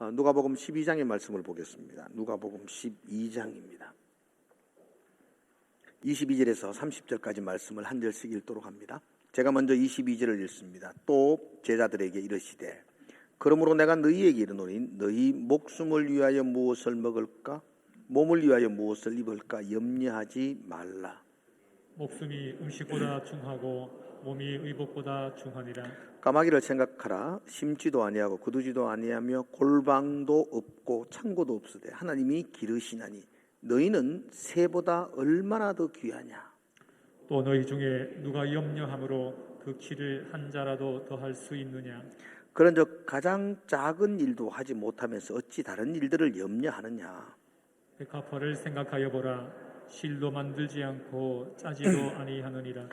누가복음 12장의 말씀을 보겠습니다. 누가복음 12장입니다. 22절에서 30절까지 말씀을 한 절씩 읽도록 합니다. 제가 먼저 22절을 읽습니다. 또 제자들에게 이르시되 그러므로 내가 너희에게 이르노니 너희 목숨을 위하여 무엇을 먹을까 몸을 위하여 무엇을 입을까 염려하지 말라. 목숨이 음식보다 중하고 몸이 의복보다 중하니라. 까마귀를 생각하라. 심지도 아니하고 거두지도 아니하며 골방도 없고 창고도 없으되 하나님이 기르시나니 너희는 새보다 얼마나 더 귀하냐. 또 너희 중에 누가 염려함으로 그 키를 한 자라도 더할 수 있느냐. 그런즉 가장 작은 일도 하지 못하면서 어찌 다른 일들을 염려하느냐. 백합화를 생각하여 보라. 실도 만들지 않고 짜지도 아니하느니라.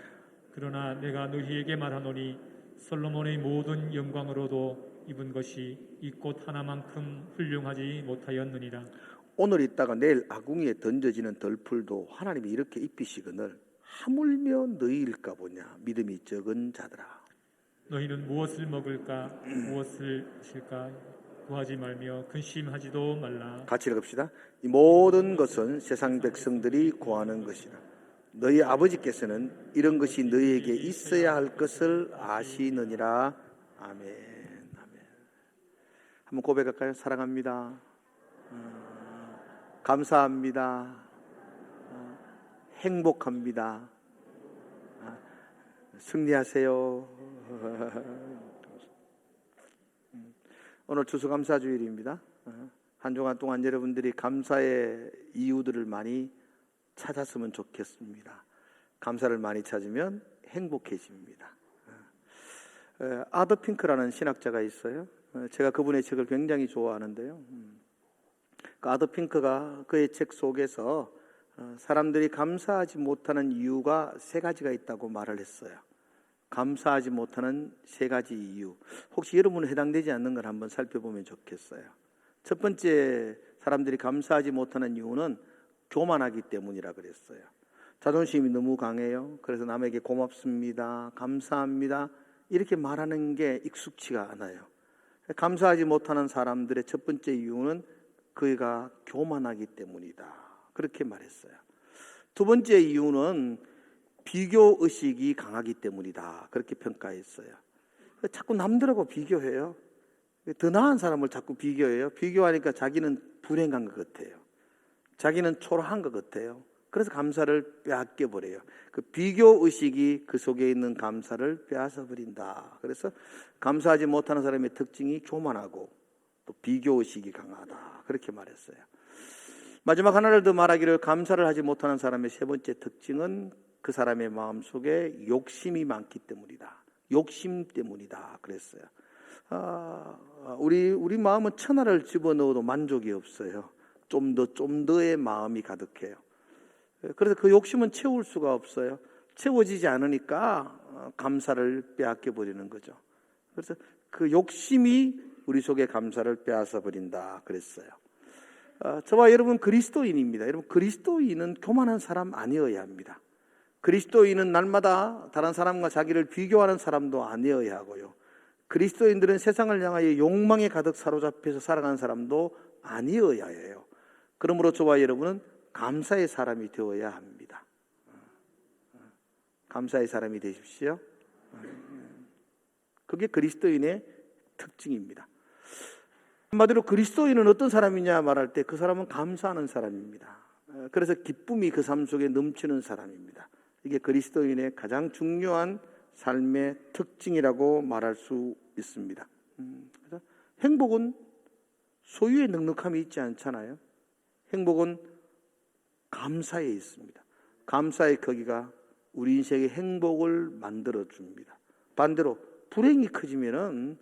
그러나 내가 너희에게 말하노니 솔로몬의 모든 영광으로도 입은 것이 이 꽃 하나만큼 훌륭하지 못하였느니라. 오늘 있다가 내일 아궁이에 던져지는 덜풀도 하나님이 이렇게 입히시거늘 하물며 너희일까 보냐. 믿음이 적은 자들아. 너희는 무엇을 먹을까 무엇을 마실까 구하지 말며 근심하지도 말라. 같이 읽읍시다. 이 모든 것은 세상 백성들이 구하는 것이라. 너희 아버지께서는 이런 것이 너희에게 있어야 할 것을 아시느니라. 아멘. 아멘. 한번 고백할까요? 사랑합니다. 감사합니다. 행복합니다. 승리하세요. 오늘 추수감사주일입니다. 한 주간 동안 여러분들이 감사의 이유들을 많이 찾았으면 좋겠습니다. 감사를 많이 찾으면 행복해집니다. 아더 핑크라는 신학자가 있어요. 제가 그분의 책을 굉장히 좋아하는데요. 그 아더 핑크가 그의 책 속에서 사람들이 감사하지 못하는 이유가 세 가지가 있다고 말을 했어요. 감사하지 못하는 세 가지 이유. 혹시 여러분은 해당되지 않는 걸 한번 살펴보면 좋겠어요. 첫 번째, 사람들이 감사하지 못하는 이유는 교만하기 때문이라 그랬어요. 자존심이 너무 강해요. 그래서 남에게 고맙습니다, 감사합니다 이렇게 말하는 게 익숙치가 않아요. 감사하지 못하는 사람들의 첫 번째 이유는 그가 교만하기 때문이다, 그렇게 말했어요. 두 번째 이유는 비교의식이 강하기 때문이다, 그렇게 평가했어요. 자꾸 남들하고 비교해요. 더 나은 사람을 자꾸 비교해요. 비교하니까 자기는 불행한 것 같아요. 자기는 초라한 것 같아요. 그래서 감사를 빼앗겨 버려요. 그 비교의식이 그 속에 있는 감사를 빼앗아 버린다. 그래서 감사하지 못하는 사람의 특징이 교만하고 또 비교의식이 강하다, 그렇게 말했어요. 마지막 하나를 더 말하기를, 감사를 하지 못하는 사람의 세 번째 특징은 그 사람의 마음속에 욕심이 많기 때문이다. 욕심 때문이다 그랬어요. 우리 마음은 천하를 집어넣어도 만족이 없어요. 좀 더의 마음이 가득해요. 그래서 그 욕심은 채울 수가 없어요. 채워지지 않으니까 감사를 빼앗겨 버리는 거죠. 그래서 그 욕심이 우리 속에 감사를 빼앗아 버린다 그랬어요. 저와 여러분 그리스도인입니다. 여러분 그리스도인은 교만한 사람 아니어야 합니다. 그리스도인은 날마다 다른 사람과 자기를 비교하는 사람도 아니어야 하고요. 그리스도인들은 세상을 향하여 욕망에 가득 사로잡혀서 살아가는 사람도 아니어야 해요. 그러므로 저와 여러분은 감사의 사람이 되어야 합니다. 감사의 사람이 되십시오. 그게 그리스도인의 특징입니다. 한마디로 그리스도인은 어떤 사람이냐 말할 때 그 사람은 감사하는 사람입니다. 그래서 기쁨이 그 삶 속에 넘치는 사람입니다. 이게 그리스도인의 가장 중요한 삶의 특징이라고 말할 수 있습니다. 그래서 행복은 소유의 넉넉함이 있지 않잖아요. 행복은 감사에 있습니다. 감사의 거기가 우리 인생의 행복을 만들어줍니다. 반대로 불행이 커지면은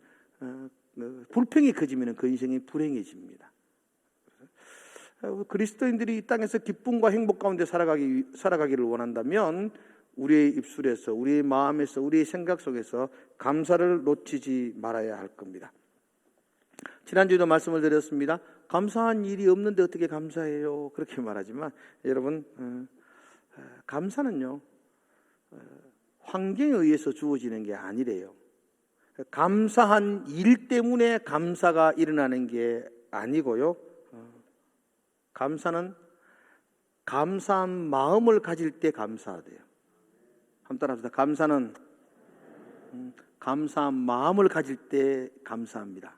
불평이 커지면은 그 인생이 불행해집니다. 그리스도인들이 이 땅에서 기쁨과 행복 가운데 살아가기를 원한다면 우리의 입술에서, 우리의 마음에서, 우리의 생각 속에서 감사를 놓치지 말아야 할 겁니다. 지난주에도 말씀을 드렸습니다. 감사한 일이 없는데 어떻게 감사해요? 그렇게 말하지만 여러분, 감사는요 환경에 의해서 주어지는 게 아니래요. 감사한 일 때문에 감사가 일어나는 게 아니고요. 감사는 감사한 마음을 가질 때 감사하대요. 한번 따라합시다. 감사는 감사한 마음을 가질 때 감사합니다.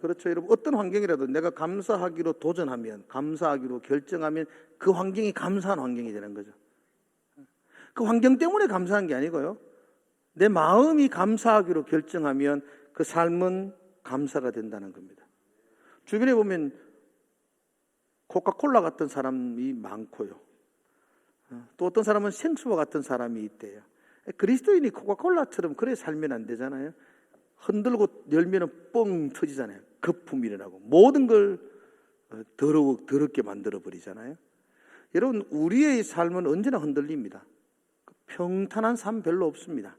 그렇죠. 여러분, 어떤 환경이라도 내가 감사하기로 도전하면, 감사하기로 결정하면 그 환경이 감사한 환경이 되는 거죠. 그 환경 때문에 감사한 게 아니고요. 내 마음이 감사하기로 결정하면 그 삶은 감사가 된다는 겁니다. 주변에 보면 코카콜라 같은 사람이 많고요. 또 어떤 사람은 생수와 같은 사람이 있대요. 그리스도인이 코카콜라처럼 그래 살면 안 되잖아요. 흔들고 열면 뻥 터지잖아요. 거품이 일어나고 모든 걸 더럽게 만들어 버리잖아요. 여러분, 우리의 삶은 언제나 흔들립니다. 평탄한 삶 별로 없습니다.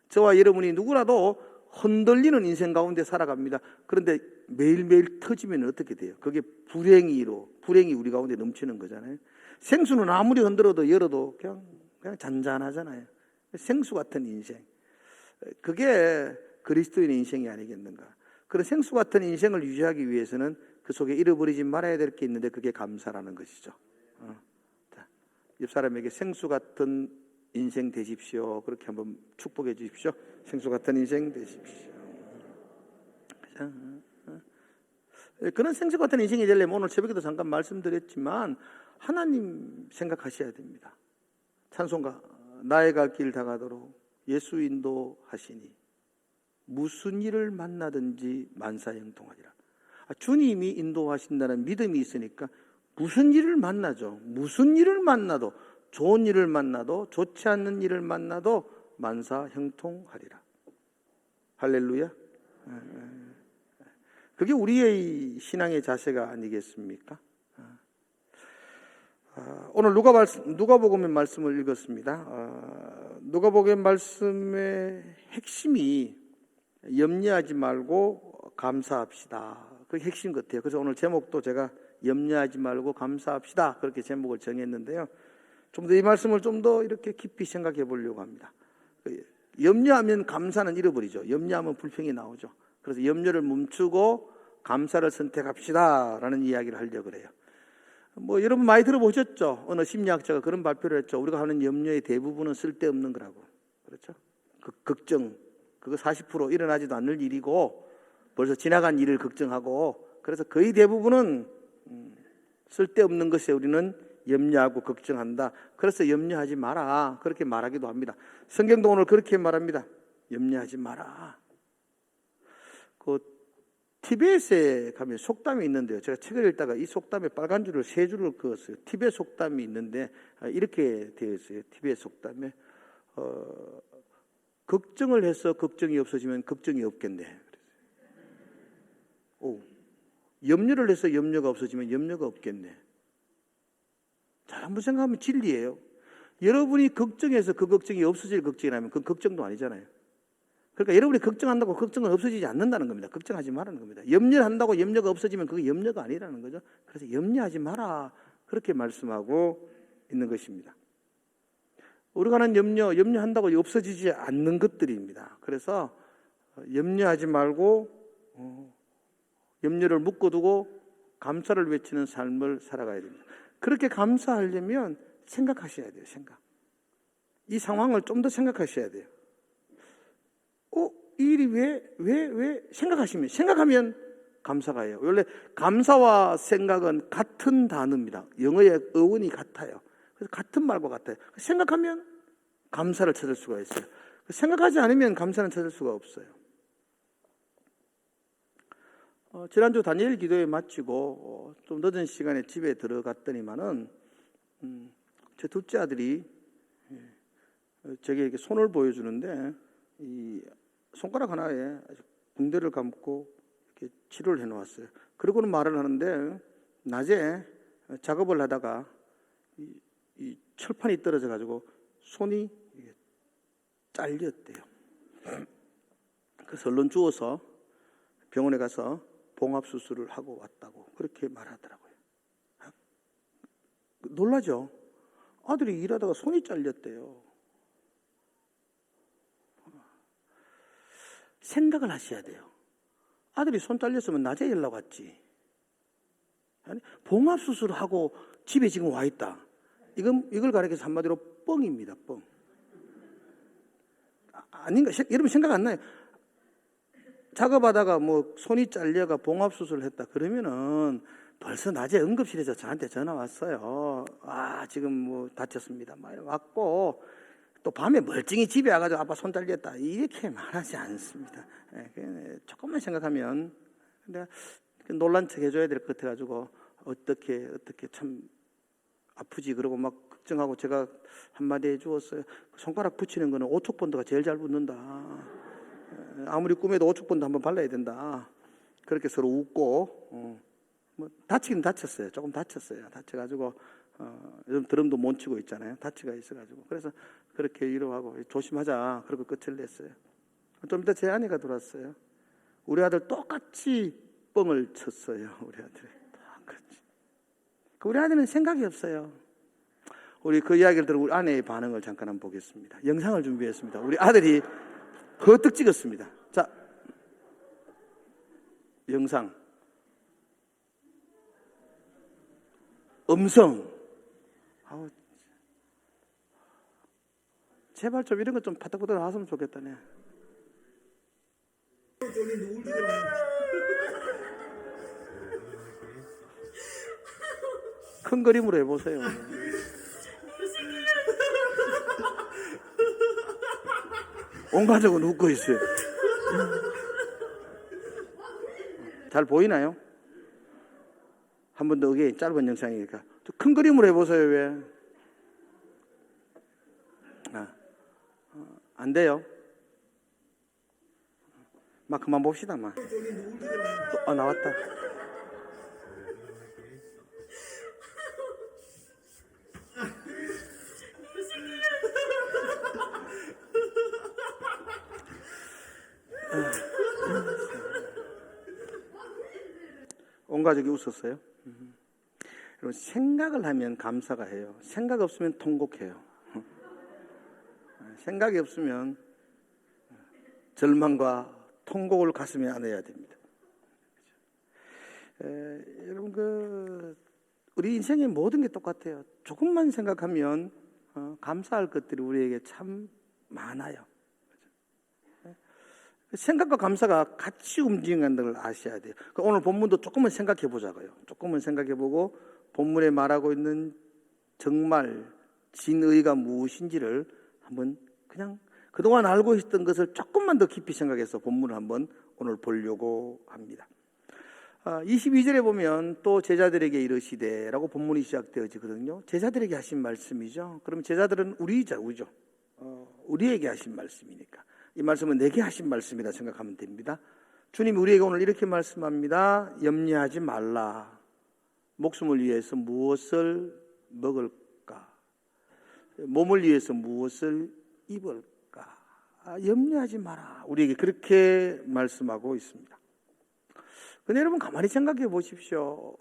저와 여러분이 누구라도 흔들리는 인생 가운데 살아갑니다. 그런데 매일매일 터지면 어떻게 돼요? 그게 불행이 우리 가운데 넘치는 거잖아요. 생수는 아무리 흔들어도 열어도 그냥 잔잔하잖아요. 생수 같은 인생. 그게 그리스도인의 인생이 아니겠는가. 그런 생수 같은 인생을 유지하기 위해서는 그 속에 잃어버리지 말아야 될 게 있는데 그게 감사라는 것이죠. 자, 옆 사람에게 생수 같은 인생 되십시오. 그렇게 한번 축복해 주십시오. 생수 같은 인생 되십시오. 그런 생수 같은 인생이 되려면 오늘 새벽에도 잠깐 말씀드렸지만 하나님 생각하셔야 됩니다. 찬송가 나의 갈 길 다가도록 예수 인도하시니 무슨 일을 만나든지 만사형통하리라. 주님이 인도하신다는 믿음이 있으니까 무슨 일을 만나죠. 무슨 일을 만나도, 좋은 일을 만나도 좋지 않는 일을 만나도 만사형통하리라. 할렐루야. 그게 우리의 신앙의 자세가 아니겠습니까? 오늘 누가복음의 말씀을 읽었습니다. 누가복음의 말씀의 핵심이 염려하지 말고 감사합시다. 그게 핵심 같아요. 그래서 오늘 제목도 제가 염려하지 말고 감사합시다. 그렇게 제목을 정했는데요. 좀 더 이 말씀을 좀 더 이렇게 깊이 생각해 보려고 합니다. 염려하면 감사는 잃어버리죠. 염려하면 불평이 나오죠. 그래서 염려를 멈추고 감사를 선택합시다. 라는 이야기를 하려고 그래요. 여러분 많이 들어보셨죠? 어느 심리학자가 그런 발표를 했죠. 우리가 하는 염려의 대부분은 쓸데없는 거라고. 그렇죠? 걱정. 그거 40% 일어나지도 않을 일이고 벌써 지나간 일을 걱정하고 그래서 거의 대부분은 쓸데없는 것에 우리는 염려하고 걱정한다. 그래서 염려하지 마라. 그렇게 말하기도 합니다. 성경도 오늘 그렇게 말합니다. 염려하지 마라. 티벳에 가면 속담이 있는데요. 제가 책을 읽다가 이 속담에 빨간 줄을 3줄을 그었어요. 티벳 속담이 있는데 이렇게 되어 있어요. 티벳 속담에 걱정을 해서 걱정이 없어지면 걱정이 없겠네. 염려를 해서 염려가 없어지면 염려가 없겠네. 자, 한번 생각하면 진리예요. 여러분이 걱정해서 그 걱정이 없어질 걱정이라면 그건 걱정도 아니잖아요. 그러니까 여러분이 걱정한다고 걱정은 없어지지 않는다는 겁니다. 걱정하지 말라는 겁니다. 염려를 한다고 염려가 없어지면 그게 염려가 아니라는 거죠. 그래서 염려하지 마라. 그렇게 말씀하고 있는 것입니다. 우리가 하는 염려한다고 없어지지 않는 것들입니다. 그래서 염려하지 말고 염려를 묶어두고 감사를 외치는 삶을 살아가야 됩니다. 그렇게 감사하려면 생각하셔야 돼요. 이 상황을 좀 더 생각하셔야 돼요. 이 일이 왜 생각하면 감사가 해요. 원래 감사와 생각은 같은 단어입니다. 영어의 어원이 같아요. 그래서 같은 말과 같아요. 생각하면 감사를 찾을 수가 있어요. 생각하지 않으면 감사는 찾을 수가 없어요. 지난주 다니엘 기도회 마치고 좀 늦은 시간에 집에 들어갔더니만은 제 둘째 아들이 제게 이렇게 손을 보여주는데 이 손가락 하나에 붕대를 감고 이렇게 치료를 해놓았어요. 그러고는 말을 하는데 낮에 작업을 하다가 이 철판이 떨어져 가지고 손이 잘렸대요. 그래서 얼른 주워서 병원에 가서 봉합 수술을 하고 왔다고 그렇게 말하더라고요. 놀라죠? 아들이 일하다가 손이 잘렸대요. 생각을 하셔야 돼요. 아들이 손 잘렸으면 낮에 연락 왔지. 아니, 봉합수술하고 집에 지금 와 있다. 이걸 가리켜서 한마디로 뻥입니다. 뻥. 아닌가? 여러분 생각 안 나요? 작업하다가 뭐 손이 잘려가 봉합수술을 했다 그러면은 벌써 낮에 응급실에서 저한테 전화 왔어요. 지금 뭐 다쳤습니다. 막 왔고 또 밤에 멀쩡히 집에 와가지고 아빠 손 잘렸다 이렇게 말하지 않습니다. 조금만 생각하면 근데 놀란 척 해줘야 될 것 같아가지고 어떻게 참 아프지 그러고 막 걱정하고 제가 한마디 해주었어요. 손가락 붙이는 거는 오촉본드가 제일 잘 붙는다. 아무리 꿈에도 오촉본드 한번 발라야 된다. 그렇게 서로 웃고 뭐 다치긴 다쳤어요. 조금 다쳤어요. 다쳐가지고 요즘 드럼도 못 치고 있잖아요. 다치가 있어가지고 그래서 그렇게 위로하고 조심하자 그러고 끝을 냈어요. 좀 이따 제 아내가 들어왔어요. 우리 아들 똑같이 뻥을 쳤어요. 우리 아들이 똑같이. 우리 아들은 생각이 없어요. 우리 그 이야기를 들어 우리 아내의 반응을 잠깐 한번 보겠습니다. 영상을 준비했습니다. 우리 아들이 거뜩 찍었습니다. 자, 영상. 음성. 제발 좀 이런 거 좀 파닥파닥 나왔으면 좋겠다네. 큰 그림으로 해보세요. 온 가족은 웃고 있어요. 잘 보이나요? 한 번 더 이게 짧은 영상이니까 큰 그림으로 해보세요. 왜? 안 돼요. 막 그만 봅시다. 막. 나왔다. 온 가족이 웃었어요. 여러분 생각을 하면 감사가 해요. 생각 없으면 통곡해요. 생각이 없으면 절망과 통곡을 가슴에 안아야 됩니다. 여러분 우리 인생의 모든 게 똑같아요. 조금만 생각하면 감사할 것들이 우리에게 참 많아요. 생각과 감사가 같이 움직이는 걸 아셔야 돼요. 오늘 본문도 조금만 생각해 보자고요. 조금만 생각해 보고 본문에 말하고 있는 정말 진의가 무엇인지를 한번 그냥 그동안 알고 있었던 것을 조금만 더 깊이 생각해서 본문을 한번 오늘 보려고 합니다. 22절에 보면 또 제자들에게 이르시되 라고 본문이 시작되어지거든요. 제자들에게 하신 말씀이죠. 그럼 제자들은 우리죠. 우리에게 하신 말씀이니까 이 말씀은 내게 하신 말씀이라 생각하면 됩니다. 주님이 우리에게 오늘 이렇게 말씀합니다. 염려하지 말라. 목숨을 위해서 무엇을 먹을까? 몸을 위해서 무엇을 입을까? 염려하지 마라. 우리에게 그렇게 말씀하고 있습니다. 근데 여러분 가만히 생각해 보십시오.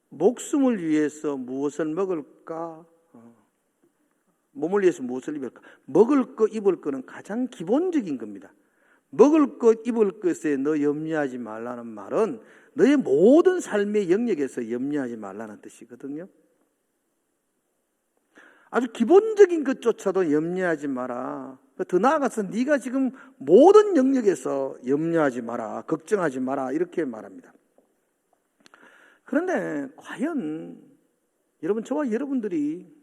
목숨을 위해서 무엇을 먹을까? 몸을 위해서 무엇을 입을까? 먹을 것, 입을 것은 가장 기본적인 겁니다. 먹을 것, 입을 것에 너 염려하지 말라는 말은 너의 모든 삶의 영역에서 염려하지 말라는 뜻이거든요. 아주 기본적인 것조차도 염려하지 마라. 더 나아가서 네가 지금 모든 영역에서 염려하지 마라, 걱정하지 마라 이렇게 말합니다. 그런데 과연 여러분 저와 여러분들이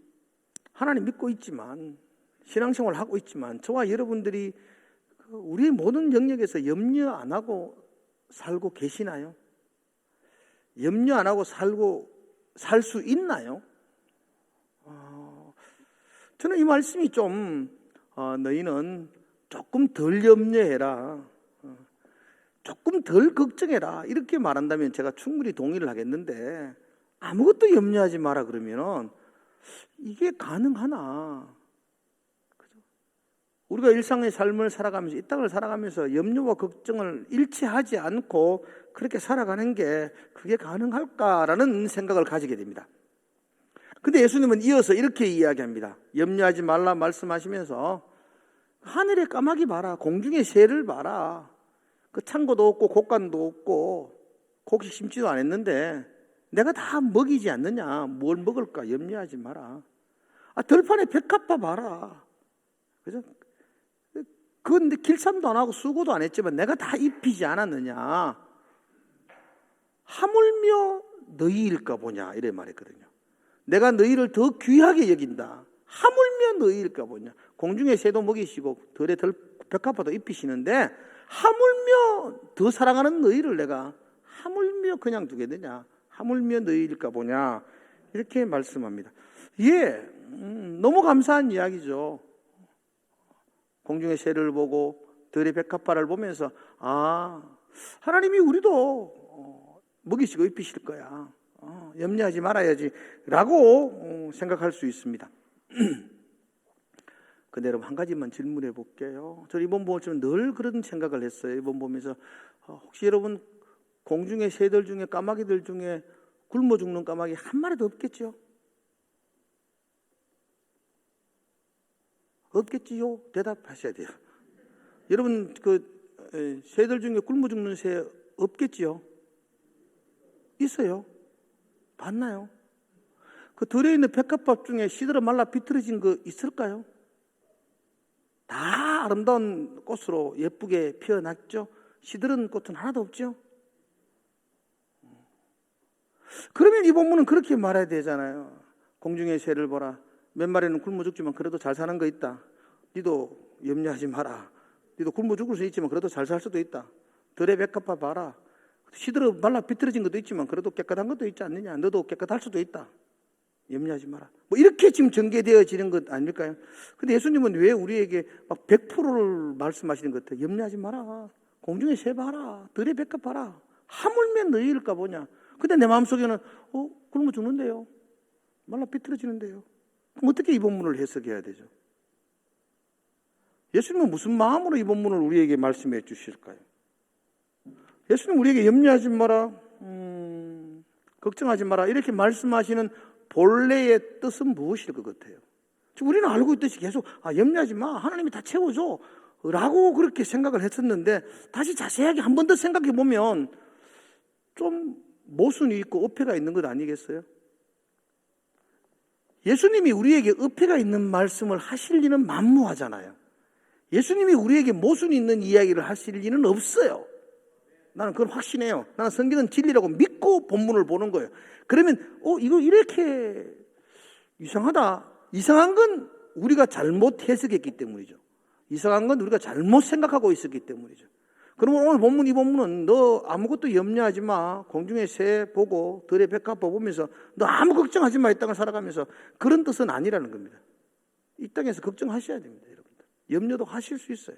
하나님 믿고 있지만 신앙생활을 하고 있지만 저와 여러분들이 우리의 모든 영역에서 염려 안 하고 살고 계시나요? 염려 안 하고 살 수 있나요? 저는 이 말씀이 좀 너희는 조금 덜 염려해라, 조금 덜 걱정해라 이렇게 말한다면 제가 충분히 동의를 하겠는데 아무것도 염려하지 마라 그러면은 이게 가능하나? 그죠? 우리가 일상의 삶을 살아가면서 이 땅을 살아가면서 염려와 걱정을 일치하지 않고 그렇게 살아가는 게 그게 가능할까라는 생각을 가지게 됩니다. 근데 예수님은 이어서 이렇게 이야기합니다. 염려하지 말라 말씀하시면서 하늘의 까마귀 봐라. 공중의 새를 봐라. 그 창고도 없고 곡간도 없고 곡식 심지도 않았는데 내가 다 먹이지 않느냐. 뭘 먹을까 염려하지 마라. 들판에 백합화 봐라. 그죠? 그건 길쌈도 안 하고 수고도 안 했지만 내가 다 입히지 않았느냐. 하물며 너희일까 보냐 이래 말했거든요. 내가 너희를 더 귀하게 여긴다. 하물며 너희일까 보냐. 공중의 새도 먹이시고 들의 백합화도 입히시는데 하물며 더 사랑하는 너희를 내가 하물며 그냥 두겠느냐. 하물며 너희일까 보냐 이렇게 말씀합니다. 예, 너무 감사한 이야기죠. 공중의 새를 보고 들의 백합화를 보면서 하나님이 우리도 먹이시고 입히실 거야. 염려하지 말아야지 라고 생각할 수 있습니다. 근데 여러분 한 가지만 질문해 볼게요. 저 이번 보면 늘 그런 생각을 했어요. 이번 보면서 혹시 여러분 공중의 새들 중에 까마귀들 중에 굶어 죽는 까마귀 한 마리도 없겠죠? 없겠지요? 대답하셔야 돼요. 여러분 새들 중에 굶어 죽는 새 없겠지요? 있어요? 봤나요? 그 들에 있는 백합밥 중에 시들어 말라 비틀어진 거 있을까요? 다 아름다운 꽃으로 예쁘게 피어났죠? 시들은 꽃은 하나도 없죠? 그러면 이 본문은 그렇게 말해야 되잖아요. 공중의 새를 보라. 몇 마리는 굶어 죽지만 그래도 잘 사는 거 있다. 니도 염려하지 마라. 니도 굶어 죽을 수 있지만 그래도 잘 살 수도 있다. 들의 백합밥 봐라. 시들어 말라 비틀어진 것도 있지만 그래도 깨끗한 것도 있지 않느냐. 너도 깨끗할 수도 있다. 염려하지 마라. 뭐 이렇게 지금 전개되어지는 것 아닐까요? 근데 예수님은 왜 우리에게 막 100%를 말씀하시는 것 같아요? 염려하지 마라. 공중의 새 봐라. 들의 백합 봐라. 하물며 너희일까 보냐. 근데 내 마음속에는 굶어 죽는데요. 말라 비틀어지는데요. 그럼 어떻게 이 본문을 해석해야 되죠? 예수님은 무슨 마음으로 이 본문을 우리에게 말씀해 주실까요? 예수님 우리에게 염려하지 마라, 걱정하지 마라 이렇게 말씀하시는 본래의 뜻은 무엇일 것 같아요? 우리는 알고 있듯이 계속 염려하지 마, 하나님이 다 채워줘 라고 그렇게 생각을 했었는데 다시 자세하게 한 번 더 생각해 보면 좀 모순이 있고 어폐가 있는 것 아니겠어요? 예수님이 우리에게 어폐가 있는 말씀을 하실 리는 만무하잖아요. 예수님이 우리에게 모순이 있는 이야기를 하실 리는 없어요. 나는 그걸 확신해요. 나는 성경은 진리라고 믿고 본문을 보는 거예요. 그러면 이거 이렇게 이상하다. 이상한 건 우리가 잘못 해석했기 때문이죠. 이상한 건 우리가 잘못 생각하고 있었기 때문이죠. 그러면 오늘 본문 이 본문은 너 아무것도 염려하지 마. 공중의 새 보고 들의 백합 보면서 너 아무 걱정하지 마. 이 땅을 살아가면서 그런 뜻은 아니라는 겁니다. 이 땅에서 걱정하셔야 됩니다. 여러분들. 염려도 하실 수 있어요.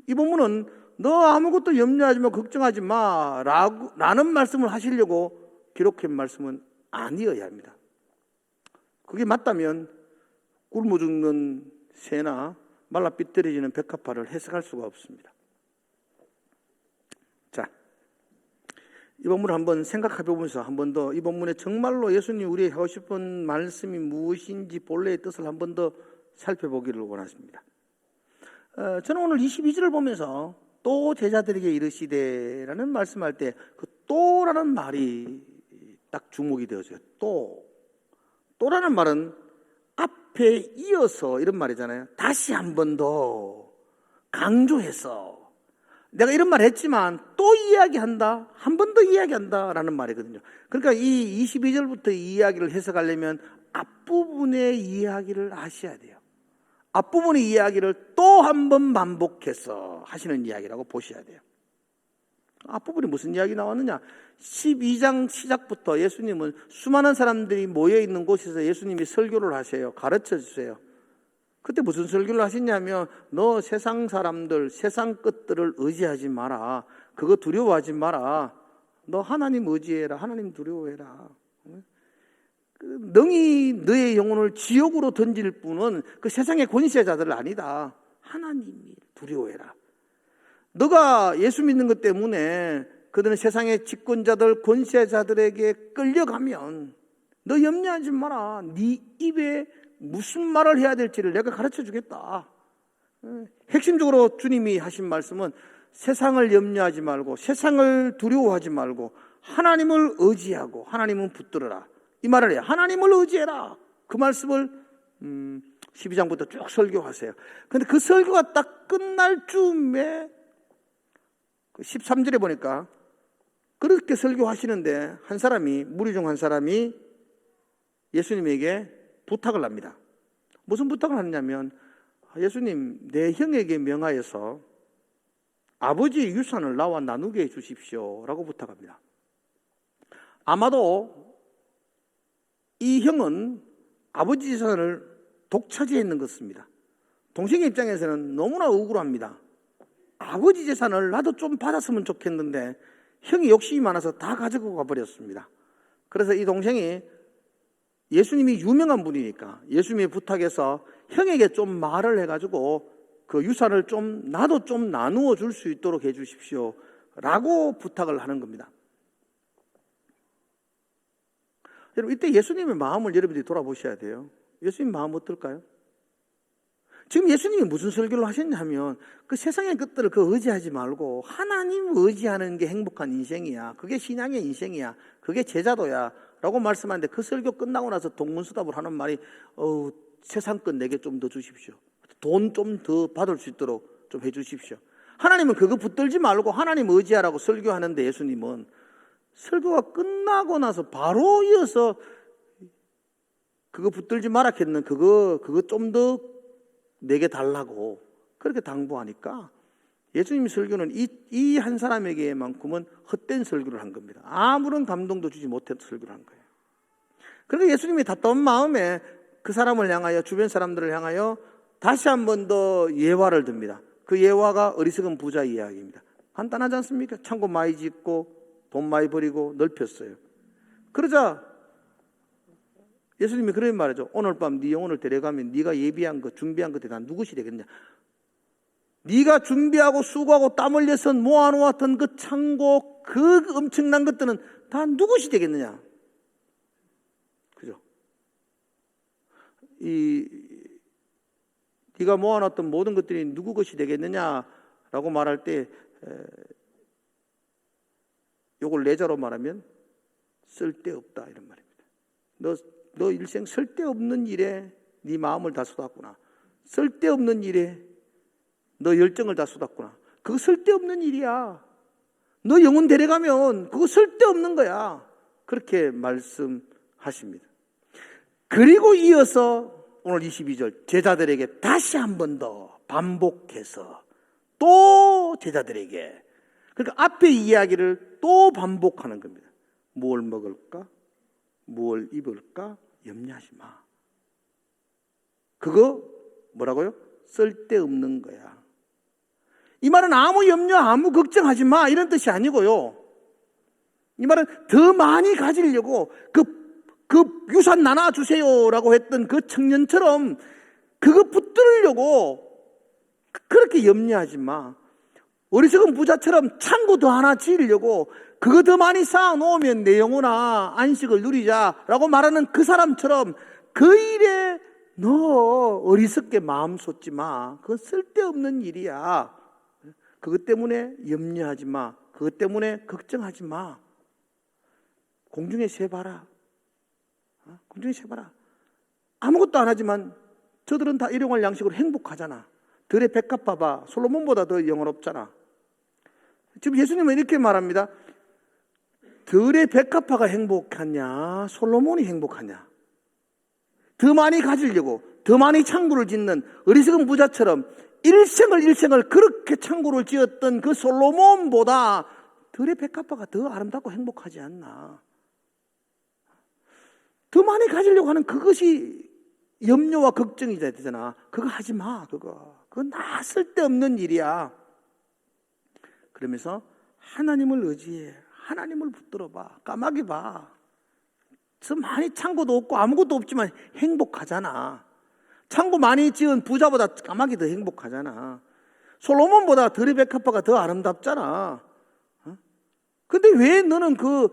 이 본문은 너 아무것도 염려하지 마, 걱정하지 마 라는 말씀을 하시려고 기록한 말씀은 아니어야 합니다. 그게 맞다면 굶어 죽는 새나 말라 삐뚤어지는 백합화를 해석할 수가 없습니다. 자, 이 본문을 한번 생각해 보면서 한 번 더 이 본문에 정말로 예수님이 우리에게 하고 싶은 말씀이 무엇인지 본래의 뜻을 한 번 더 살펴보기를 원하십니다. 저는 오늘 22절을 보면서 또 제자들에게 이르시되라는 말씀할 때 그 또라는 말이 딱 주목이 되어져요. 또라는 말은 앞에 이어서 이런 말이잖아요. 다시 한 번 더 강조해서 내가 이런 말 했지만 또 이야기한다, 한 번 더 이야기한다 라는 말이거든요. 그러니까 이 22절부터 이 이야기를 해석하려면 앞부분의 이야기를 하셔야 돼요. 앞부분의 이야기를 또 한 번 반복해서 하시는 이야기라고 보셔야 돼요. 앞부분에 무슨 이야기 나왔느냐? 12장 시작부터 예수님은 수많은 사람들이 모여있는 곳에서 예수님이 설교를 하세요. 가르쳐 주세요. 그때 무슨 설교를 하시냐면 너 세상 사람들, 세상 것들을 의지하지 마라. 그거 두려워하지 마라. 너 하나님 의지해라. 하나님 두려워해라. 능히 너의 영혼을 지옥으로 던질 분은 그 세상의 권세자들 아니다. 하나님이 두려워해라. 너가 예수 믿는 것 때문에 그들은 세상의 집권자들, 권세자들에게 끌려가면 너 염려하지 마라. 네 입에 무슨 말을 해야 될지를 내가 가르쳐 주겠다. 핵심적으로 주님이 하신 말씀은 세상을 염려하지 말고 세상을 두려워하지 말고 하나님을 의지하고 하나님은 붙들어라. 이 말을 해요. 하나님을 의지해라. 그 말씀을 12장부터 쭉 설교하세요. 그런데 그 설교가 딱 끝날 쯤에 13절에 보니까 그렇게 설교하시는데 한 사람이, 무리 중 한 사람이 예수님에게 부탁을 합니다. 무슨 부탁을 하느냐면, 예수님, 내 형에게 명하여서 아버지의 유산을 나와 나누게 해 주십시오 라고 부탁합니다. 아마도 이 형은 아버지 재산을 독차지했는 것입니다. 동생의 입장에서는 너무나 억울합니다. 아버지 재산을 나도 좀 받았으면 좋겠는데 형이 욕심이 많아서 다 가지고 가버렸습니다. 그래서 이 동생이 예수님이 유명한 분이니까 예수님의 부탁해서 형에게 좀 말을 해가지고 그 유산을 나도 좀 나누어 줄 수 있도록 해 주십시오 라고 부탁을 하는 겁니다. 여러분, 이때 예수님의 마음을 여러분들이 돌아보셔야 돼요. 예수님 마음 어떨까요? 지금 예수님이 무슨 설교를 하셨냐면 그 세상의 것들을 의지하지 말고 하나님 의지하는 게 행복한 인생이야. 그게 신앙의 인생이야. 그게 제자도야 라고 말씀하는데, 그 설교 끝나고 나서 동문서답을 하는 말이 세상 것 내게 좀 더 주십시오. 돈 좀 더 받을 수 있도록 좀 해 주십시오. 하나님은 그거 붙들지 말고 하나님 의지하라고 설교하는데, 예수님은 설교가 끝나고 나서 바로 이어서 그거 붙들지 마라 했는 그거 좀 더 내게 달라고 그렇게 당부하니까 예수님 설교는 이 한 사람에게만큼은 헛된 설교를 한 겁니다. 아무런 감동도 주지 못한 설교를 한 거예요. 그러니까 예수님이 답답한 마음에 그 사람을 향하여, 주변 사람들을 향하여 다시 한 번 더 예화를 듭니다. 그 예화가 어리석은 부자 이야기입니다. 간단하지 않습니까? 창고 많이 짓고 돈 많이 버리고 넓혔어요. 그러자 예수님이 그런 말이죠. 오늘 밤 네 영혼을 데려가면 네가 예비한 것, 준비한 것에 다 누구시 되겠냐? 네가 준비하고 수고하고 땀 흘려서 모아놓았던 그 창고, 그 엄청난 것들은 다 누구시 되겠느냐? 그죠? 네가 모아놨던 모든 것들이 누구 것이 되겠느냐라고 말할 때, 요걸 내자로 말하면 쓸데없다 이런 말입니다. 너 일생 쓸데없는 일에 네 마음을 다 쏟았구나. 쓸데없는 일에 너 열정을 다 쏟았구나. 그거 쓸데없는 일이야. 너 영혼 데려가면 그거 쓸데없는 거야. 그렇게 말씀하십니다. 그리고 이어서 오늘 22절 제자들에게 다시 한 번 더 반복해서 또 제자들에게, 그러니까 앞의 이야기를 또 반복하는 겁니다. 무엇을 먹을까? 무엇을 입을까? 염려하지 마. 그거 뭐라고요? 쓸데없는 거야. 이 말은 아무 염려, 아무 걱정하지 마 이런 뜻이 아니고요. 이 말은 더 많이 가지려고 그 유산 나눠주세요라고 했던 그 청년처럼 그거 붙들으려고 그렇게 염려하지 마. 어리석은 부자처럼 창고 더 하나 지으려고 그거 더 많이 쌓아놓으면 내 영혼아 안식을 누리자라고 말하는 그 사람처럼 그 일에 너 어리석게 마음 쏟지 마. 그건 쓸데없는 일이야. 그것 때문에 염려하지 마. 그것 때문에 걱정하지 마. 공중에 새봐라. 공중에 새봐라. 아무것도 안 하지만 저들은 다 일용할 양식으로 행복하잖아. 들의 백합 봐봐. 솔로몬보다 더 영원롭잖아. 지금 예수님은 이렇게 말합니다. 들의 백합화가 행복하냐, 솔로몬이 행복하냐? 더 많이 가지려고 더 많이 창고를 짓는 어리석은 부자처럼 일생을 그렇게 창고를 지었던 그 솔로몬보다 들의 백합화가 더 아름답고 행복하지 않나? 더 많이 가지려고 하는 그것이 염려와 걱정이 되잖아. 그거 하지 마. 그건 나 쓸데없는 일이야. 그러면서 하나님을 의지해. 하나님을 붙들어봐. 까마귀 봐. 저 많이 창고도 없고 아무것도 없지만 행복하잖아. 창고 많이 지은 부자보다 까마귀 더 행복하잖아. 솔로몬보다 들의 백합화가 더 아름답잖아. 근데 왜 너는 그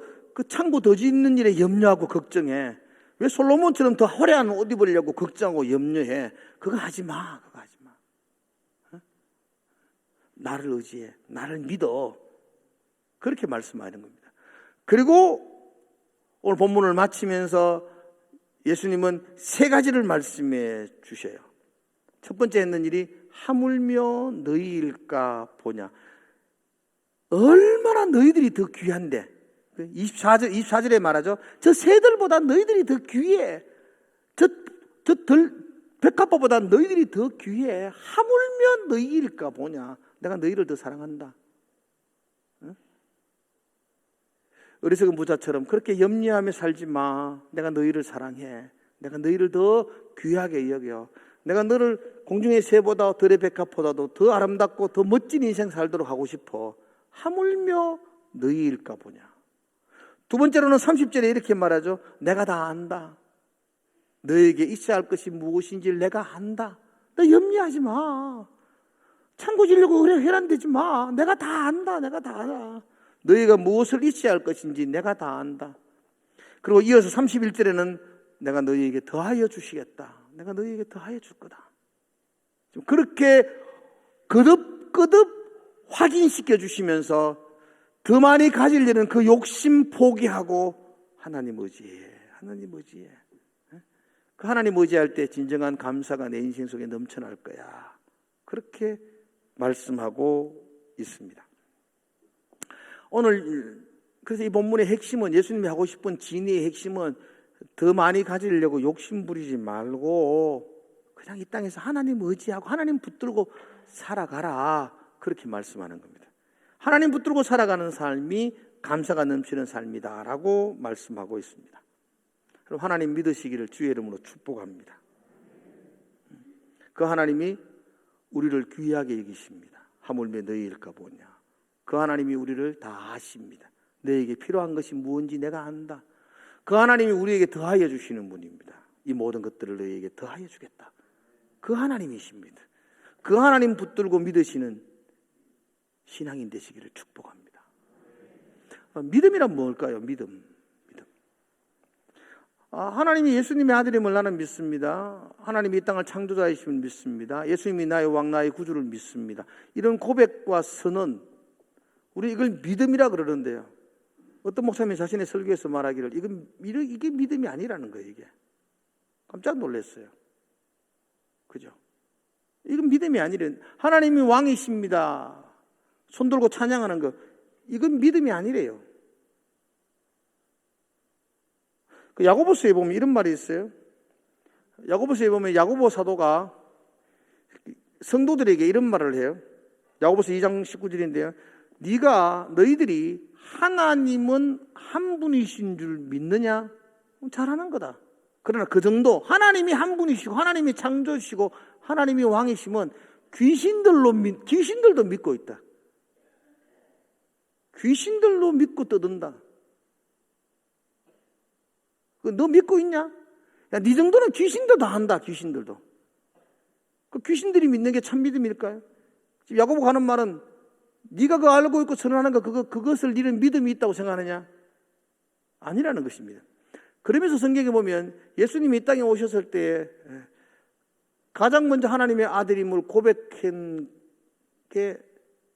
창고 더 짓는 일에 염려하고 걱정해? 왜 솔로몬처럼 더 화려한 옷 입으려고 걱정하고 염려해? 그거 하지 마. 그거 하지 마. 나를 의지해, 나를 믿어. 그렇게 말씀하는 겁니다. 그리고 오늘 본문을 마치면서 예수님은 세 가지를 말씀해 주셔요. 첫 번째 했는 일이 하물며 너희일까 보냐. 얼마나 너희들이 더 귀한데. 24절에 말하죠. 저 새들보다 너희들이 더 귀해. 백합보다 너희들이 더 귀해. 하물며 너희일까 보냐. 내가 너희를 더 사랑한다. 응? 어리석은 부자처럼 그렇게 염려하며 살지 마. 내가 너희를 사랑해. 내가 너희를 더 귀하게 여겨. 내가 너를 공중의 새보다 들의 백합보다도 더 아름답고 더 멋진 인생 살도록 하고 싶어. 하물며 너희일까 보냐. 두 번째로는 30절에 이렇게 말하죠. 내가 다 안다. 너에게 있어야 할 것이 무엇인지 내가 안다. 너 염려하지 마. 창고 지려고 회란되지 마. 내가 다 안다. 내가 다 알아. 너희가 무엇을 있어야 할 것인지 내가 다 안다. 그리고 이어서 31절에는 내가 너희에게 더하여 주시겠다. 내가 너희에게 더하여 줄 거다. 좀 그렇게 거듭 확인시켜 주시면서 더 많이 가지려는 그 욕심 포기하고 하나님 의지해. 하나님 의지해. 그 하나님 의지할 때 진정한 감사가 내 인생 속에 넘쳐날 거야. 그렇게 말씀하고 있습니다. 오늘 그래서 이 본문의 핵심은, 예수님이 하고 싶은 진리의 핵심은 더 많이 가지려고 욕심 부리지 말고 그냥 이 땅에서 하나님 의지하고 하나님 붙들고 살아가라. 그렇게 말씀하는 겁니다. 하나님 붙들고 살아가는 삶이 감사가 넘치는 삶이다라고 말씀하고 있습니다. 그럼 하나님 믿으시기를 주의 이름으로 축복합니다. 그 하나님이 우리를 귀하게 여기십니다. 하물며 너희일까 보냐. 그 하나님이 우리를 다 아십니다. 너에게 필요한 것이 무엇인지 내가 안다. 그 하나님이 우리에게 더하여 주시는 분입니다. 이 모든 것들을 너희에게 더하여 주겠다. 그 하나님이십니다. 그 하나님 붙들고 믿으시는 신앙인 되시기를 축복합니다. 믿음이란 뭘까요? 믿음. 하나님이 예수님의 아들임을 나는 믿습니다. 하나님이 이 땅을 창조자이심을 믿습니다. 예수님이 나의 왕, 나의 구주를 믿습니다. 이런 고백과 선언, 우리 이걸 믿음이라 그러는데요. 어떤 목사님이 자신의 설교에서 말하기를 이게 믿음이 아니라는 거예요. 이게 깜짝 놀랐어요. 그죠? 이건 믿음이 아니래. 하나님이 왕이십니다. 손 들고 찬양하는 거, 이건 믿음이 아니래요. 그 야고보서에 보면 이런 말이 있어요. 야고보서에 보면 야고보 사도가 성도들에게 이런 말을 해요. 야고보서 2장 19절인데요. 너희들이 하나님은 한 분이신 줄 믿느냐? 잘하는 거다. 그러나 그 정도, 하나님이 한 분이시고 하나님이 창조시고 하나님이 왕이시면 귀신들도 믿고 있다. 귀신들도 믿고 떠든다. 너 믿고 있냐? 야, 네 정도는 귀신도 다 한다. 귀신들도. 그 귀신들이 믿는 게 참 믿음일까요? 지금 야고보가 하는 말은 네가 그거 알고 있고 선언하는 거 그것을 네는 믿음이 있다고 생각하느냐? 아니라는 것입니다. 그러면서 성경에 보면 예수님이 이 땅에 오셨을 때 가장 먼저 하나님의 아들임을 고백한 게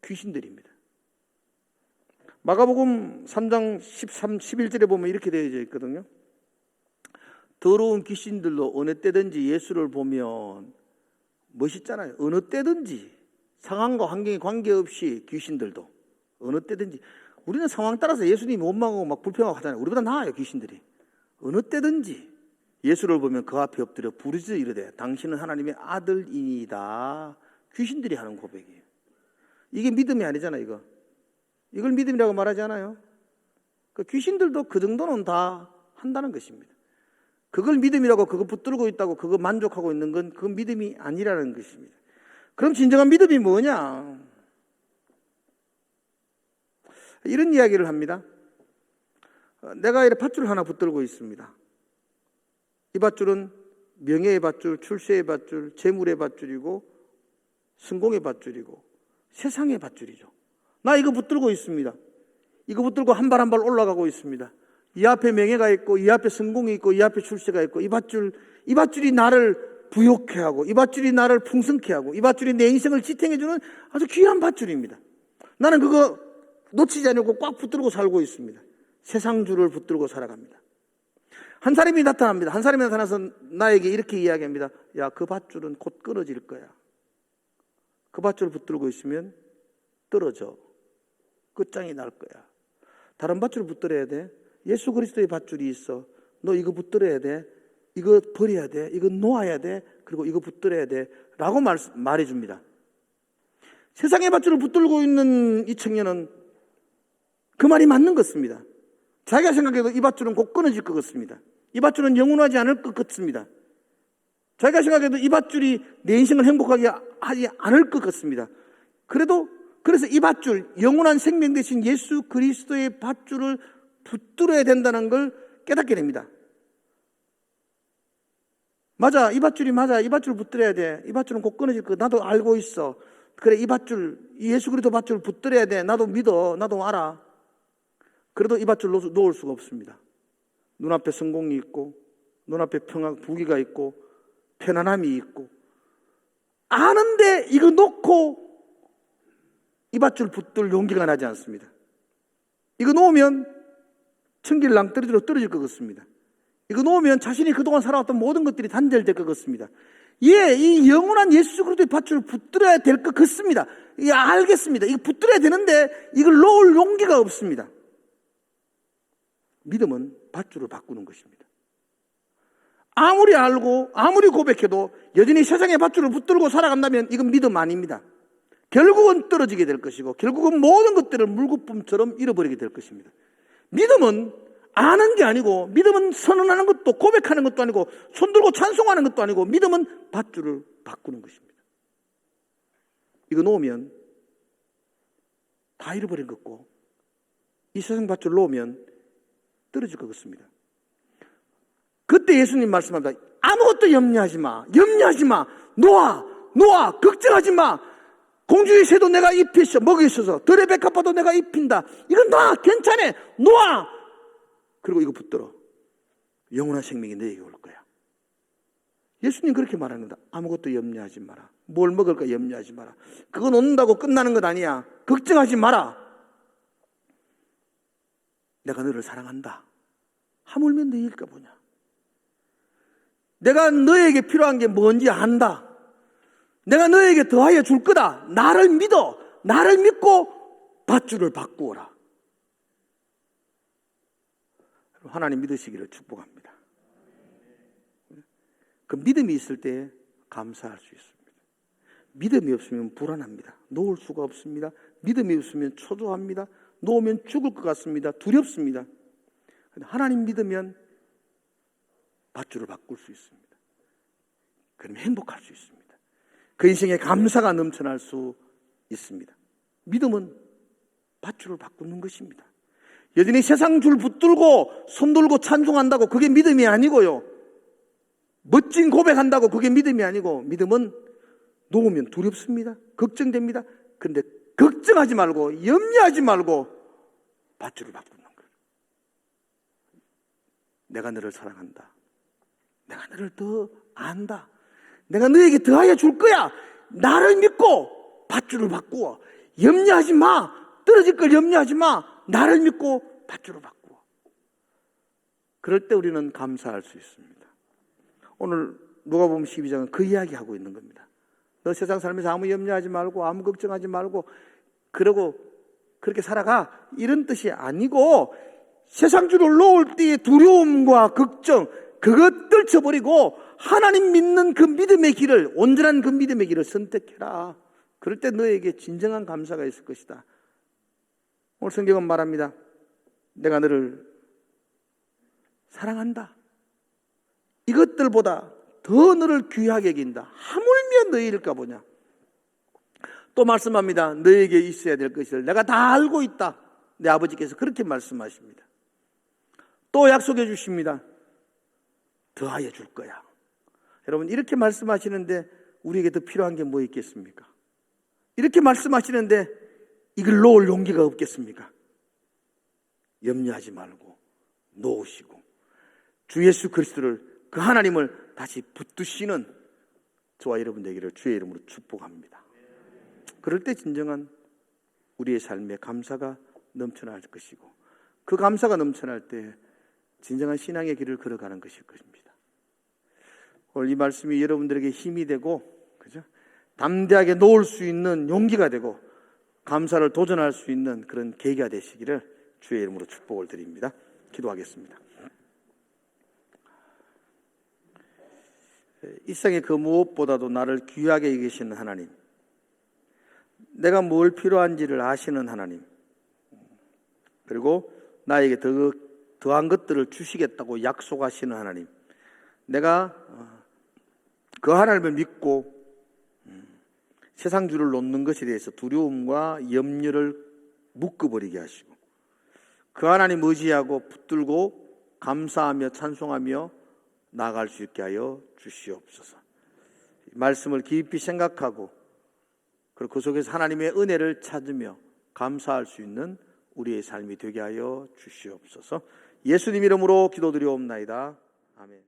귀신들입니다. 마가복음 3장 11절에 보면 이렇게 되어져 있거든요. 더러운 귀신들도 어느 때든지 예수를 보면 멋있잖아요. 어느 때든지 상황과 환경에 관계없이 귀신들도 어느 때든지, 우리는 상황 따라서 예수님이 원망하고 막 불평하고 하잖아요. 우리보다 나아요, 귀신들이. 어느 때든지 예수를 보면 그 앞에 엎드려 부르짖어 이르되 당신은 하나님의 아들이니다. 귀신들이 하는 고백이에요. 이게 믿음이 아니잖아요. 이걸 믿음이라고 말하지 않아요. 그 귀신들도 그 정도는 다 한다는 것입니다. 그걸 믿음이라고 그거 붙들고 있다고 그거 만족하고 있는 건 그건 믿음이 아니라는 것입니다. 그럼 진정한 믿음이 뭐냐? 이런 이야기를 합니다. 내가 이렇게 밧줄 하나 붙들고 있습니다. 이 밧줄은 명예의 밧줄, 출세의 밧줄, 재물의 밧줄이고 성공의 밧줄이고 세상의 밧줄이죠. 나 이거 붙들고 있습니다. 이거 붙들고 한 발 한 발 올라가고 있습니다. 이 앞에 명예가 있고 이 앞에 성공이 있고 이 앞에 출세가 있고 이 밧줄이 나를 부욕해 하고 이 밧줄이 나를 풍성케 하고 이 밧줄이 내 인생을 지탱해주는 아주 귀한 밧줄입니다. 나는 그거 놓치지 않고 꽉 붙들고 살고 있습니다. 세상 줄을 붙들고 살아갑니다. 한 사람이 나타납니다. 한 사람이 나타나서 나에게 이렇게 이야기합니다. 야, 그 밧줄은 곧 끊어질 거야. 그 밧줄을 붙들고 있으면 떨어져. 끝장이 날 거야. 다른 밧줄을 붙들어야 돼. 예수 그리스도의 밧줄이 있어. 너 이거 붙들어야 돼. 이거 버려야 돼. 이거 놓아야 돼. 그리고 이거 붙들어야 돼. 라고 말해줍니다. 세상의 밧줄을 붙들고 있는 이 청년은 그 말이 맞는 것 같습니다. 자기가 생각해도 이 밧줄은 곧 끊어질 것 같습니다. 이 밧줄은 영원하지 않을 것 같습니다. 자기가 생각해도 이 밧줄이 내 인생을 행복하게 하지 않을 것 같습니다. 그래서 이 밧줄, 영원한 생명 되신 예수 그리스도의 밧줄을 붙들어야 된다는 걸 깨닫게 됩니다. 맞아, 이 밧줄이 맞아. 이 밧줄을 붙들어야 돼. 이 밧줄은 곧 끊어질 거 나도 알고 있어. 그래, 이 밧줄, 이 예수 그리스도 밧줄을 붙들어야 돼. 나도 믿어. 나도 알아. 그래도 이 밧줄 놓을 수가 없습니다. 눈앞에 성공이 있고, 눈앞에 평화, 부귀가 있고, 편안함이 있고, 아는데 이거 놓고 이 밧줄 붙들 용기가 나지 않습니다. 이거 놓으면 천길 낭떠러지로 떨어질 것 같습니다. 이거 놓으면 자신이 그동안 살아왔던 모든 것들이 단절될 것 같습니다. 예, 이 영원한 예수 그리스도의 밧줄을 붙들어야 될 것 같습니다. 예, 알겠습니다. 이거 붙들어야 되는데 이걸 놓을 용기가 없습니다. 믿음은 밧줄을 바꾸는 것입니다. 아무리 알고 아무리 고백해도 여전히 세상의 밧줄을 붙들고 살아간다면 이건 믿음 아닙니다. 결국은 떨어지게 될 것이고 결국은 모든 것들을 물거품처럼 잃어버리게 될 것입니다. 믿음은 아는 게 아니고, 믿음은 선언하는 것도 고백하는 것도 아니고, 손들고 찬송하는 것도 아니고, 믿음은 밧줄을 바꾸는 것입니다. 이거 놓으면 다 잃어버린 것 같고, 이 세상 밧줄 놓으면 떨어질 것 같습니다. 그때 예수님 말씀합니다. 아무것도 염려하지 마. 염려하지 마. 놓아. 걱정하지 마. 공주의 새도 내가 입히셔. 먹이 있어서. 들의 백합화도 내가 입힌다. 이건 놔. 괜찮아. 놓아. 그리고 이거 붙들어. 영원한 생명이 너에게 올 거야. 예수님 그렇게 말합니다. 아무것도 염려하지 마라. 뭘 먹을까 염려하지 마라. 그거 놓는다고 끝나는 것 아니야. 걱정하지 마라. 내가 너를 사랑한다. 하물며 너일까 보냐. 내가 너에게 필요한 게 뭔지 안다. 내가 너에게 더하여 줄 거다. 나를 믿어. 나를 믿고 밧줄을 바꾸어라. 하나님 믿으시기를 축복합니다. 그 믿음이 있을 때 감사할 수 있습니다. 믿음이 없으면 불안합니다. 놓을 수가 없습니다. 믿음이 없으면 초조합니다. 놓으면 죽을 것 같습니다. 두렵습니다. 하나님 믿으면 밧줄을 바꿀 수 있습니다. 그러면 행복할 수 있습니다. 그 인생에 감사가 넘쳐날 수 있습니다. 믿음은 밧줄을 바꾸는 것입니다. 여전히 세상 줄 붙들고 손들고 찬송한다고 그게 믿음이 아니고요. 멋진 고백한다고 그게 믿음이 아니고, 믿음은 놓으면 두렵습니다. 걱정됩니다. 그런데 걱정하지 말고 염려하지 말고 밧줄을 바꾸는 거예요. 내가 너를 사랑한다. 내가 너를 더 안다. 내가 너에게 더하여 줄 거야. 나를 믿고 밧줄을 바꾸어. 염려하지 마. 떨어질 걸 염려하지 마. 나를 믿고 밧줄을 바꾸어. 그럴 때 우리는 감사할 수 있습니다. 오늘 누가복음 12장은 그 이야기하고 있는 겁니다. 너 세상 살면서 아무 염려하지 말고 아무 걱정하지 말고 그러고 그렇게 살아가, 이런 뜻이 아니고, 세상 줄을 놓을 때의 두려움과 걱정 그것 떨쳐버리고 하나님 믿는 그 믿음의 길을, 온전한 그 믿음의 길을 선택해라. 그럴 때 너에게 진정한 감사가 있을 것이다. 오늘 성경은 말합니다. 내가 너를 사랑한다. 이것들보다 더 너를 귀하게 여긴다. 하물며 너희일까 보냐. 또 말씀합니다. 너에게 있어야 될 것을 내가 다 알고 있다. 내 아버지께서 그렇게 말씀하십니다. 또 약속해 주십니다. 더하여 줄 거야. 여러분, 이렇게 말씀하시는데 우리에게 더 필요한 게 뭐 있겠습니까? 이렇게 말씀하시는데 이걸 놓을 용기가 없겠습니까? 염려하지 말고 놓으시고 주 예수 그리스도를, 그 하나님을 다시 붙드시는 저와 여러분 되기를 주의 이름으로 축복합니다. 그럴 때 진정한 우리의 삶에 감사가 넘쳐날 것이고, 그 감사가 넘쳐날 때 진정한 신앙의 길을 걸어가는 것일 것입니다. 오늘 이 말씀이 여러분들에게 힘이 되고, 그죠? 담대하게 놓을 수 있는 용기가 되고, 감사를 도전할 수 있는 그런 계기가 되시기를 주의 이름으로 축복을 드립니다. 기도하겠습니다. 이 세상의 그 무엇보다도 나를 귀하게 여기시는 하나님, 내가 뭘 필요한지를 아시는 하나님, 그리고 나에게 더한 것들을 주시겠다고 약속하시는 하나님, 내가 그 하나님을 믿고 세상 줄을 놓는 것에 대해서 두려움과 염려를 묶어버리게 하시고, 그 하나님 의지하고 붙들고 감사하며 찬송하며 나아갈 수 있게 하여 주시옵소서. 말씀을 깊이 생각하고, 그리고 그 속에서 하나님의 은혜를 찾으며 감사할 수 있는 우리의 삶이 되게 하여 주시옵소서. 예수님 이름으로 기도드리옵나이다. 아멘.